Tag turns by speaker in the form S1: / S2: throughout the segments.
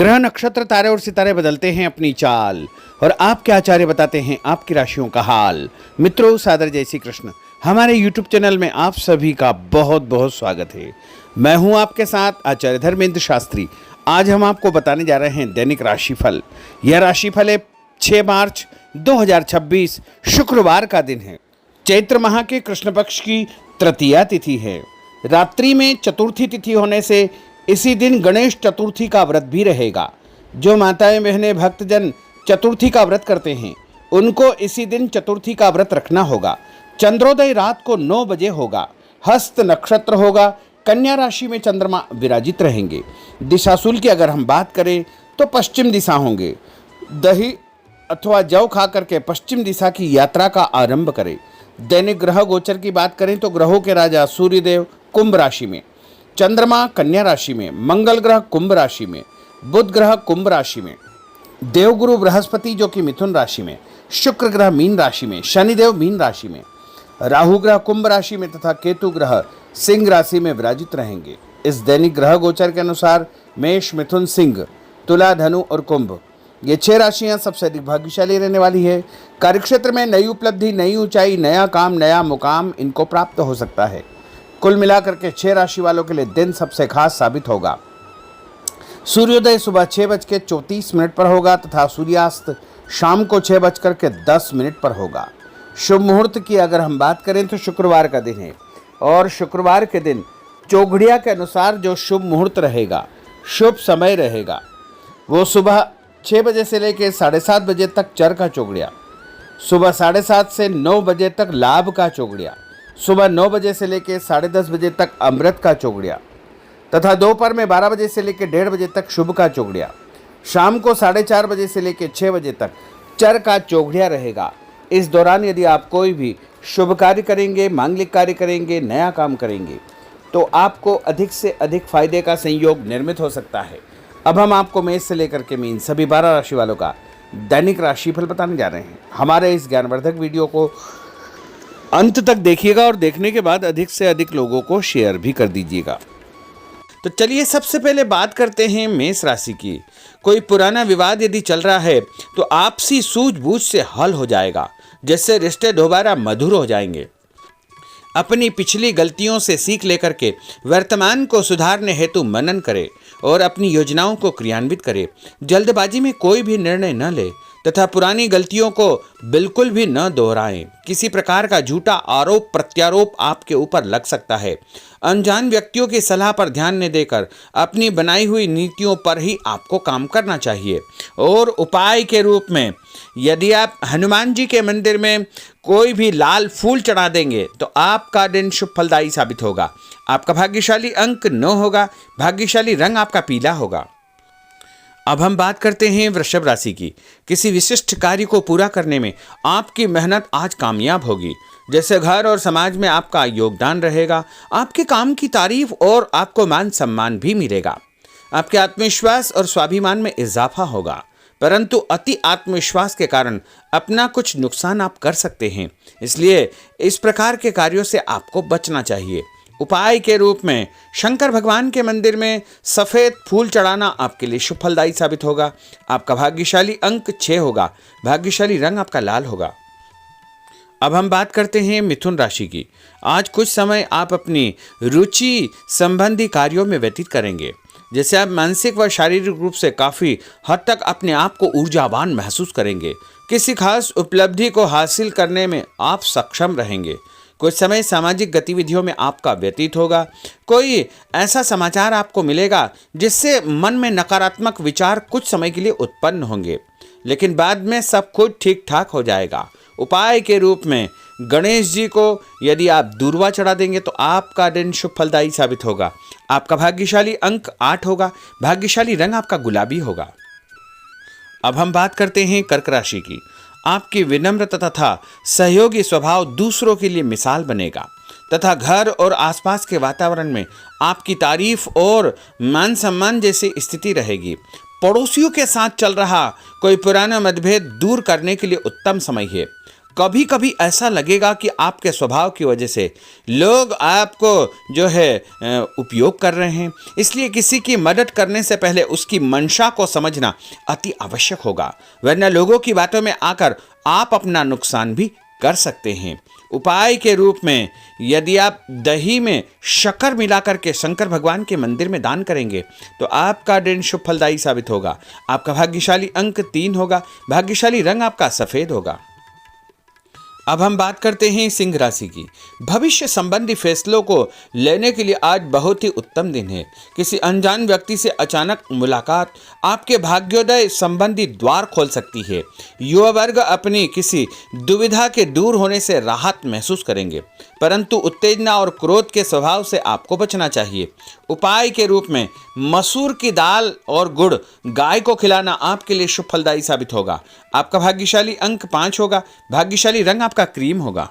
S1: ग्रह नक्षत्र तारे और सितारे बदलते हैं अपनी चाल और आपके आचार्य बताते हैं आपकी राशियों का हाल। मित्रों, सादर जय श्री कृष्ण। हमारे YouTube चैनल में आप सभी का बहुत बहुत स्वागत है। मैं हूं आपके साथ आचार्य धर्मेंद्र शास्त्री। आज हम आपको बताने जा रहे हैं दैनिक राशिफल। यह राशिफल है 6 मार्च 2026 शुक्रवार का दिन है। चैत्र माह के कृष्ण पक्ष की तृतीया तिथि है। रात्रि में चतुर्थी तिथि होने से इसी दिन गणेश चतुर्थी का व्रत भी रहेगा। जो माताएं बहनें भक्तजन चतुर्थी का व्रत करते हैं उनको इसी दिन चतुर्थी का व्रत रखना होगा। चंद्रोदय रात को 9 बजे होगा। हस्त नक्षत्र होगा। कन्या राशि में चंद्रमा विराजित रहेंगे। दिशाशूल की अगर हम बात करें तो पश्चिम दिशा होंगे। दही अथवा जौ खा करके पश्चिम दिशा की यात्रा का आरंभ करें। दैनिक ग्रह गोचर की बात करें तो ग्रहों के राजा सूर्यदेव कुंभ राशि में, चंद्रमा कन्या राशि में, मंगल ग्रह कुंभ राशि में, बुध ग्रह कुंभ राशि में, देवगुरु बृहस्पति जो कि मिथुन राशि में, शुक्र ग्रह मीन राशि में, शनिदेव मीन राशि में, राहु ग्रह कुंभ राशि में तथा केतु ग्रह सिंह राशि में विराजित रहेंगे। इस दैनिक ग्रह गोचर के अनुसार मेष, मिथुन, सिंह, तुला, धनु और कुंभ ये 6 राशियां सबसे अधिक भाग्यशाली रहने वाली है। कार्यक्षेत्र में नई उपलब्धि, नई ऊंचाई, नया काम, नया मुकाम इनको प्राप्त हो सकता है। कुल मिलाकर के 6 राशि वालों के लिए दिन सबसे खास साबित होगा। सूर्योदय सुबह 6:34 पर होगा तथा सूर्यास्त शाम को 6:10 पर होगा। शुभ मुहूर्त की अगर हम बात करें तो शुक्रवार का दिन है और शुक्रवार के दिन चौघड़िया के अनुसार जो शुभ मुहूर्त रहेगा, शुभ समय रहेगा, वो सुबह 6 बजे से लेकर 7:30 बजे तक चर का चौघड़िया, सुबह 7:30 से 9 बजे तक लाभ का चौघड़िया, सुबह 9 बजे से लेकर 10:30 बजे तक अमृत का चौघड़िया तथा दोपहर में 12 बजे से लेकर 1:30 बजे तक शुभ का चौघड़िया, शाम को 4:30 बजे से लेकर 6 बजे तक चर का चौघड़िया रहेगा। इस दौरान यदि आप कोई भी शुभ कार्य करेंगे, मांगलिक कार्य करेंगे, नया काम करेंगे तो आपको अधिक से अधिक फायदे का संयोग निर्मित हो सकता है। अब हम आपको मेष से लेकर के मीन सभी 12 राशि वालों का दैनिक राशिफल बताने जा रहे हैं। हमारे इस ज्ञानवर्धक वीडियो को अंत तक देखिएगा और देखने के बाद अधिक से अधिक लोगों को शेयर भी कर दीजिएगा। तो चलिए सबसे पहले बात करते हैं मेष राशि की। कोई पुराना विवाद यदि चल रहा है तो आपसी सूझबूझ से हल हो जाएगा, जिससे रिश्ते दोबारा मधुर हो जाएंगे। अपनी पिछली गलतियों से सीख लेकर के वर्तमान को सुधारने हेतु मनन करें और अपनी योजनाओं को क्रियान्वित करें। जल्दबाजी में कोई भी निर्णय न ले तथा पुरानी गलतियों को बिल्कुल भी न दोहराएं। किसी प्रकार का झूठा आरोप प्रत्यारोप आपके ऊपर लग सकता है। अनजान व्यक्तियों की सलाह पर ध्यान न देकर अपनी बनाई हुई नीतियों पर ही आपको काम करना चाहिए। और उपाय के रूप में यदि आप हनुमान जी के मंदिर में कोई भी लाल फूल चढ़ा देंगे तो आपका दिन शुभ फलदायी साबित होगा। आपका भाग्यशाली अंक 9 होगा। भाग्यशाली रंग आपका पीला होगा। अब हम बात करते हैं वृषभ राशि की। किसी विशिष्ट कार्य को पूरा करने में आपकी मेहनत आज कामयाब होगी। जैसे घर और समाज में आपका योगदान रहेगा, आपके काम की तारीफ और आपको मान सम्मान भी मिलेगा। आपके आत्मविश्वास और स्वाभिमान में इजाफा होगा, परंतु अति आत्मविश्वास के कारण अपना कुछ नुकसान आप कर सकते हैं। इसलिए इस प्रकार के कार्यों से आपको बचना चाहिए। उपाय के रूप में शंकर भगवान के मंदिर में सफ़ेद फूल चढ़ाना आपके लिए शुभ फलदायी साबित होगा। आपका भाग्यशाली अंक 6 होगा। भाग्यशाली रंग आपका लाल होगा। अब हम बात करते हैं मिथुन राशि की। आज कुछ समय आप अपनी रुचि संबंधी कार्यों में व्यतीत करेंगे, जैसे आप मानसिक व शारीरिक रूप से काफ़ी हद तक अपने आप को ऊर्जावान महसूस करेंगे। किसी खास उपलब्धि को हासिल करने में आप सक्षम रहेंगे। कुछ समय सामाजिक गतिविधियों में आपका व्यतीत होगा। कोई ऐसा समाचार आपको मिलेगा जिससे मन में नकारात्मक विचार कुछ समय के लिए उत्पन्न होंगे, लेकिन बाद में सब कुछ ठीक ठाक हो जाएगा। उपाय के रूप में गणेश जी को यदि आप दूर्वा चढ़ा देंगे तो आपका दिन शुभ फलदायी साबित होगा। आपका भाग्यशाली अंक 8 होगा। भाग्यशाली रंग आपका गुलाबी होगा। अब हम बात करते हैं कर्क राशि की। आपकी विनम्रता तथा सहयोगी स्वभाव दूसरों के लिए मिसाल बनेगा तथा घर और आसपास के वातावरण में आपकी तारीफ और मान सम्मान जैसी स्थिति रहेगी। पड़ोसियों के साथ चल रहा कोई पुराना मतभेद दूर करने के लिए उत्तम समय है। कभी कभी ऐसा लगेगा कि आपके स्वभाव की वजह से लोग आपको जो है उपयोग कर रहे हैं, इसलिए किसी की मदद करने से पहले उसकी मंशा को समझना अति आवश्यक होगा, वरना लोगों की बातों में आकर आप अपना नुकसान भी कर सकते हैं। उपाय के रूप में यदि आप दही में शक्कर मिलाकर के शंकर भगवान के मंदिर में दान करेंगे तो आपका दिन शुभ फलदायी साबित होगा। आपका भाग्यशाली अंक 3 होगा। भाग्यशाली रंग आपका सफेद होगा। अब हम बात करते हैं सिंह राशि की। भविष्य संबंधी फैसलों को लेने के लिए आज बहुत ही उत्तम दिन है। किसी अनजान व्यक्ति से अचानक मुलाकात आपके भाग्योदय संबंधी द्वार खोल सकती है। युवा वर्ग अपनी किसी दुविधा के दूर होने से राहत महसूस करेंगे, परंतु उत्तेजना और क्रोध के स्वभाव से आपको बचना चाहिए। उपाय के रूप में मसूर की दाल और गुड़ गाय को खिलाना आपके लिए शुभ फलदायी साबित होगा। आपका भाग्यशाली अंक 5 होगा। भाग्यशाली रंग आपका क्रीम होगा।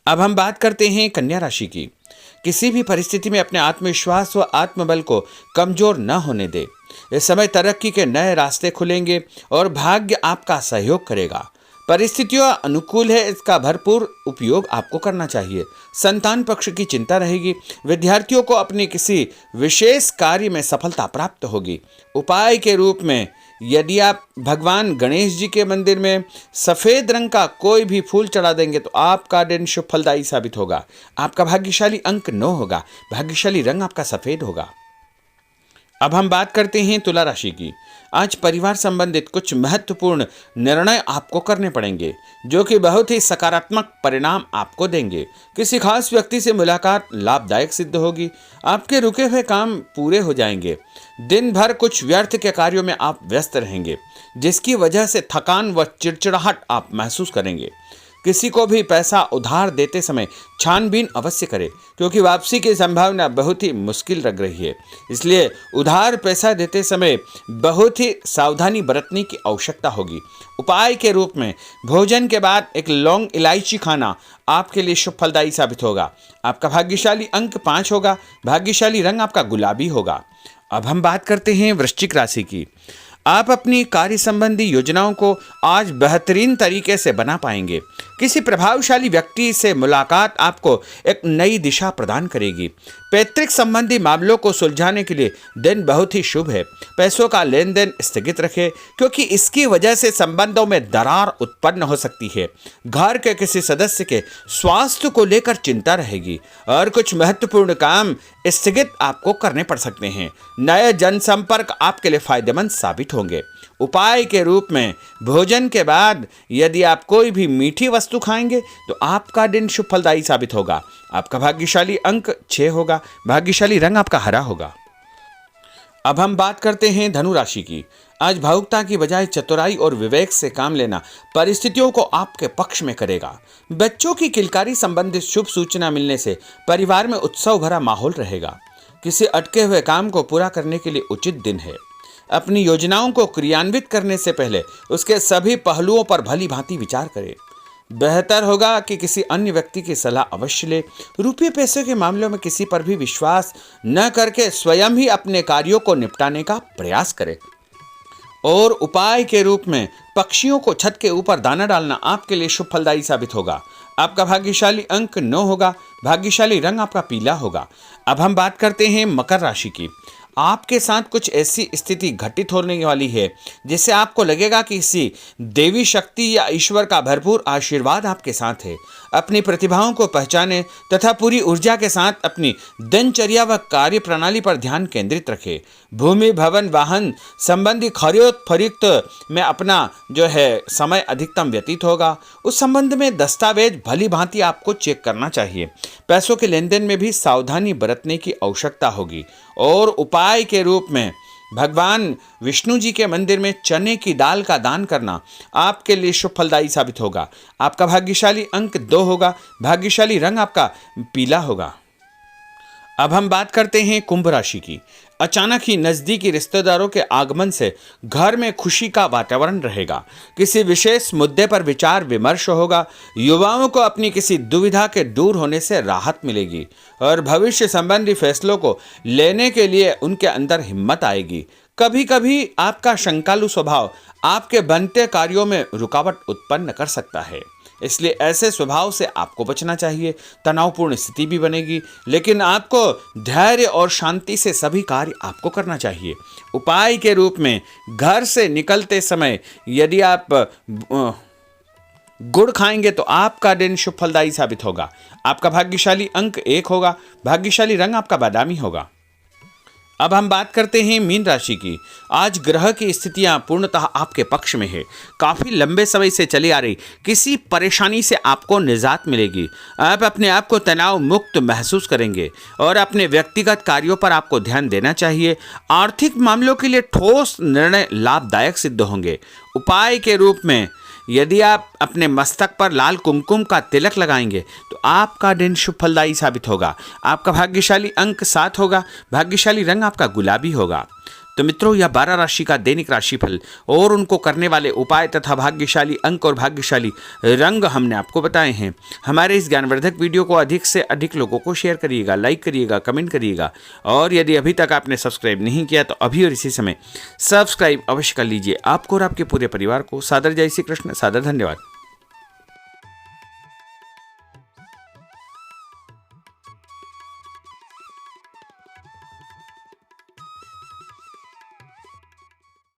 S1: अब हम बात करते हैं कन्या राशि की। किसी भी परिस्थिति में अपने आत्मविश्वास व आत्मबल को कमजोर न होने दे। इस समय तरक्की के नए रास्ते खुलेंगे और भाग्य आपका सहयोग करेगा। परिस्थितियां अनुकूल है, इसका भरपूर उपयोग आपको करना चाहिए। संतान पक्ष की चिंता रहेगी। विद्यार्थियों को अपने किसी विशेष कार्य में सफलता प्राप्त होगी। उपाय के रूप में यदि आप भगवान गणेश जी के मंदिर में सफेद रंग का कोई भी फूल चढ़ा देंगे तो आपका दिन शुभ फलदायी साबित होगा। आपका भाग्यशाली अंक 9 होगा। भाग्यशाली रंग आपका सफेद होगा। अब हम बात करते हैं तुला राशि की। आज परिवार संबंधित कुछ महत्वपूर्ण निर्णय आपको करने पड़ेंगे जो कि बहुत ही सकारात्मक परिणाम आपको देंगे। किसी खास व्यक्ति से मुलाकात लाभदायक सिद्ध होगी। आपके रुके हुए काम पूरे हो जाएंगे। दिन भर कुछ व्यर्थ के कार्यों में आप व्यस्त रहेंगे, जिसकी वजह से थकान व चिड़चिड़ाहट आप महसूस करेंगे। किसी को भी पैसा उधार देते समय छानबीन अवश्य करें, क्योंकि वापसी की संभावना बहुत ही मुश्किल लग रही है। इसलिए उधार पैसा देते समय बहुत ही सावधानी बरतने की आवश्यकता होगी। उपाय के रूप में भोजन के बाद एक लौंग इलायची खाना आपके लिए शुभ फलदायी साबित होगा। आपका भाग्यशाली अंक 5 होगा। भाग्यशाली रंग आपका गुलाबी होगा। अब हम बात करते हैं वृश्चिक राशि की। आप अपनी कार्य संबंधी योजनाओं को आज बेहतरीन तरीके से बना पाएंगे। किसी प्रभावशाली व्यक्ति से मुलाकात आपको एक नई दिशा प्रदान करेगी। पैतृक संबंधी मामलों को सुलझाने के लिए दिन बहुत ही शुभ है। पैसों का लेन देन स्थगित रखें, क्योंकि इसकी वजह से संबंधों में दरार उत्पन्न हो सकती है। घर के किसी सदस्य के स्वास्थ्य को लेकर चिंता रहेगी और कुछ महत्वपूर्ण काम स्थगित आपको करने पड़ सकते हैं। नए जनसंपर्क आपके लिए फायदेमंद साबित होंगे। उपाय के रूप में भोजन के बाद यदि आप कोई भी मीठी वस्तु खाएंगे तो आपका दिन शुभ फलदायी साबित होगा। आपका भाग्यशाली अंक 6 होगा। भाग्यशाली रंग आपका हरा होगा। अब हम बात करते हैं धनु राशि की। आज भावुकता की बजाय चतुराई और विवेक से काम लेना परिस्थितियों को आपके पक्ष में करेगा। बच्चों की किलकारी संबंधित शुभ सूचना मिलने से परिवार में उत्सव भरा माहौल रहेगा। किसी अटके हुए काम को पूरा करने के लिए उचित दिन है। अपनी योजनाओं को क्रियान्वित करने से पहले उसके सभी पहलुओं पर भली भांति विचार करें। बेहतर होगा कि किसी अन्य व्यक्ति की सलाह अवश्य ले। रुपये पैसे के मामलों में किसी पर भी विश्वास न करके स्वयं ही अपने कार्यों को निपटाने का प्रयास करें। और उपाय के रूप में पक्षियों को छत के ऊपर दाना डालना आपके लिए शुभ फलदायी साबित होगा। आपका भाग्यशाली अंक 9 होगा। भाग्यशाली रंग आपका पीला होगा। अब हम बात करते हैं मकर राशि की। आपके साथ कुछ ऐसी स्थिति घटित होने वाली है जिससे आपको लगेगा कि किसी देवी शक्ति या ईश्वर का भरपूर आशीर्वाद आपके साथ है। अपनी प्रतिभाओं को पहचानें तथा पूरी ऊर्जा के साथ अपनी दिनचर्या व कार्य प्रणाली पर ध्यान केंद्रित रखें। भूमि भवन वाहन संबंधी खरीद फरोख्त में अपना जो है समय अधिकतम व्यतीत होगा। उस संबंध में दस्तावेज भली भांति आपको चेक करना चाहिए। पैसों के लेन देन में भी सावधानी बरतने की आवश्यकता होगी। और उपाय के रूप में भगवान विष्णु जी के मंदिर में चने की दाल का दान करना आपके लिए शुभ फलदायी साबित होगा। आपका भाग्यशाली अंक 2 होगा। भाग्यशाली रंग आपका पीला होगा। अब हम बात करते हैं कुंभ राशि की। अचानक ही नजदीकी रिश्तेदारों के आगमन से घर में खुशी का वातावरण रहेगा। किसी विशेष मुद्दे पर विचार विमर्श होगा। युवाओं को अपनी किसी दुविधा के दूर होने से राहत मिलेगी और भविष्य संबंधी फैसलों को लेने के लिए उनके अंदर हिम्मत आएगी। कभी कभी आपका शंकालु स्वभाव आपके बनते कार्यों में रुकावट उत्पन्न कर सकता है। इसलिए ऐसे स्वभाव से आपको बचना चाहिए। तनावपूर्ण स्थिति भी बनेगी, लेकिन आपको धैर्य और शांति से सभी कार्य आपको करना चाहिए। उपाय के रूप में घर से निकलते समय यदि आप गुड़ खाएंगे तो आपका दिन शुभ फलदायी साबित होगा। आपका भाग्यशाली अंक 1 होगा। भाग्यशाली रंग आपका बादामी होगा। अब हम बात करते हैं मीन राशि की। आज ग्रह की स्थितियां पूर्णतः आपके पक्ष में है। काफ़ी लंबे समय से चली आ रही किसी परेशानी से आपको निजात मिलेगी। आप अपने आप को तनाव मुक्त महसूस करेंगे और अपने व्यक्तिगत कार्यों पर आपको ध्यान देना चाहिए। आर्थिक मामलों के लिए ठोस निर्णय लाभदायक सिद्ध होंगे। उपाय के रूप में यदि आप अपने मस्तक पर लाल कुमकुम का तिलक लगाएंगे तो आपका दिन शुभ फलदायी साबित होगा। आपका भाग्यशाली अंक 7 होगा। भाग्यशाली रंग आपका गुलाबी होगा। तो मित्रों, यह 12 राशि का दैनिक राशिफल और उनको करने वाले उपाय तथा भाग्यशाली अंक और भाग्यशाली रंग हमने आपको बताए हैं। हमारे इस ज्ञानवर्धक वीडियो को अधिक से अधिक लोगों को शेयर करिएगा, लाइक करिएगा, कमेंट करिएगा और यदि अभी तक आपने सब्सक्राइब नहीं किया तो अभी और इसी समय सब्सक्राइब अवश्य कर लीजिए। आपको और आपके पूरे परिवार को सादर जय श्री कृष्ण, सादर धन्यवाद।